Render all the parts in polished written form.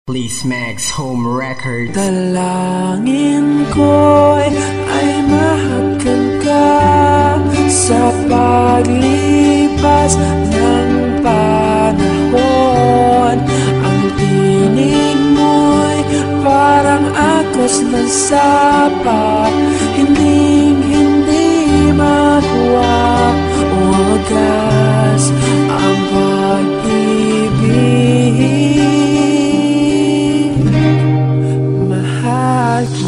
Please Max Home Records. Dalangin ko'y ay mahabgan ka sa paglipas ng panahon. Ang tinig mo'y parang agos ng sapa, hindi makuha o wagas ang pag-ibig.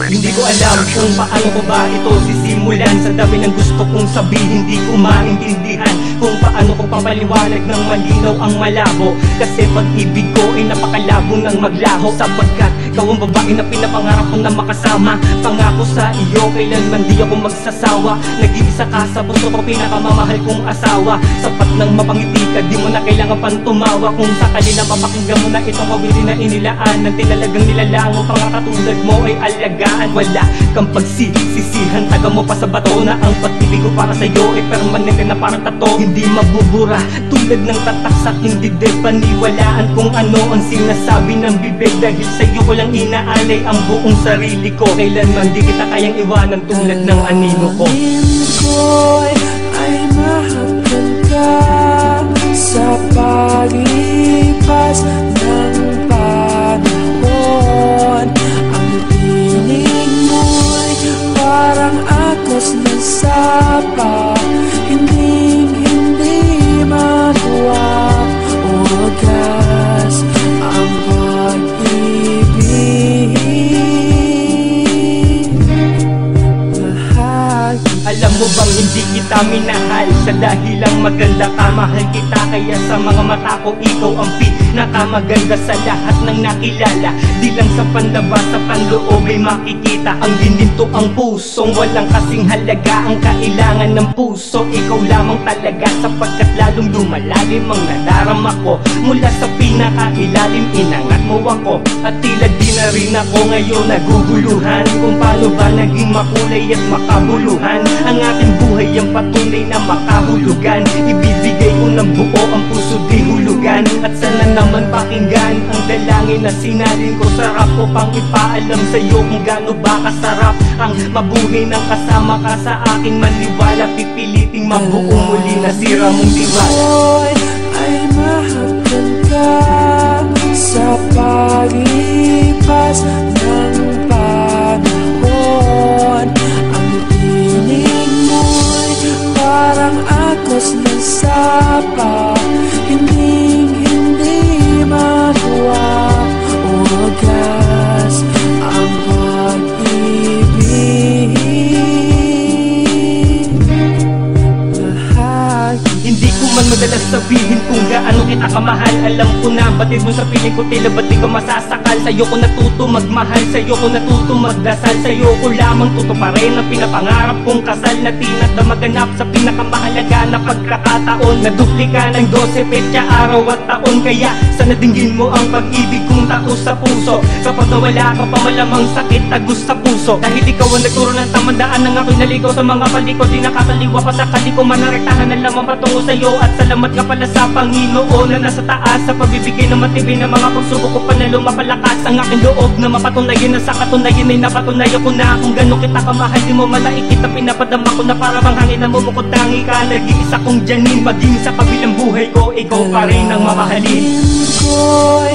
Hindi ko alam kung paano ko ba ito sisimulan. Sa dami ng gusto kong sabihin, hindi ko maintindihan kung paano ko papaliwanag ng malinaw ang malabo. Kasi pag-ibig ko ay napakalabo ng maglaho, sapagkat ikaw ang babae na pinapangarap ko na makasama. Pangako sa iyo, kailanman di ako magsasawa. Nag-iisa ka sa puso ko, pinakamamahal kong asawa. Sapat nang mapangiti ka, di mo na kailangan pang tumawa. Kung sakali na mapakinggan mo na itong awitin na inilaan ng tinalagang nilalango, pangakatulad mo ay alagaan. Wala kang pagsisisihan, taga mo pa sa bato na ang pag-ibig ko para sa'yo ay permanente na parang tato. Hindi mabubura tulad ng tatak sa aking dibdib. Paniwalaan kung ano ang sinasabi ng bibig, dahil sa'yo ko lang inaalay ang buong sarili ko. Kailanman di kita kayang iwanan tulad ng anino ko. Dalangin ko'y ay mahabgan ka sa paglipas ng panahon. Ang tinig mo'y parang agos ng sapa, hindi makuha o wagas ang pag-ibig. Alam mo bang hindi kita minahal sa dahilang maganda ka? Mahal kita kaya sa mga mata ko ikaw ang pinakamaganda sa lahat ng nakilala. Di lang sa panlabas, sa panloob ay makikita ang gininto ang pusong walang kasing halaga. Ang kailangan ng puso, ikaw lamang talaga, sapagkat lalong lumalalim ang nadarama ko. Mula sa pinakailalim, inangat mo ako, at tila di na rin ako ngayon naguguluhan kung paano ba naging makulay at makabuluhan ang aking buhay, ang patunay na makahulugan. Ibibigay ko ng buo ang puso di hulugan, at sana naman pakinggan ang dalangin na sinalin ko. Sarap ko pang ipaalam sa'yo kung gaano ba kasarap ang mabuhay ng kasama ka sa aking maniwala. Pipiliting mabuo muli na sira mong diwala. Ko'y ay mahabgan ka sa paglipas ng panahon. Ang tinig mo'y parang agos ng sapa, hindi makuha o wagas ang pag-ibig. Hindi ko man madalas sabihin kung gaano kita kamahal. Alam ko na, batid mo sa piling ko, tila ba't di ka masasakal? Sa'yo ko natuto magmahal, sa'yo ko natuto magdasal. Sa'yo ko lamang tutuparin ang pinapangarap kong kasal, na tinat na maganap sa pinakamahalaga na pagkakataon. Naduplika ng 12 petsa, araw at taon. Kaya sana dinggin mo ang pag-ibig kong taos sa puso. Kapag nawala ka pa, malamang sakit tagos sa puso. Dahil ikaw ang nagturo ng tamandaan ng ako'y naligaw sa mga palikod. Di nakakaliwa pa sa kaliko, manarektahan na lamang patungo sa'yo. At salamat ka pala sa Panginoon na nasa taas, sa pagbibigay ng matibay na mga pagsubok ko, panalo mapalakas ang aking loob na mapatunayan, na sa katunayan ay napatunayan ko na kung gano'n kita kamahal. Di mo malaik kita, pinapadama ko na para bang hangin na mumukod. Tangi ka, nag-iisa kong Janin, maging sa kabilang buhay ko, ikaw pa rin ang mamahalin. Dalangin ko'y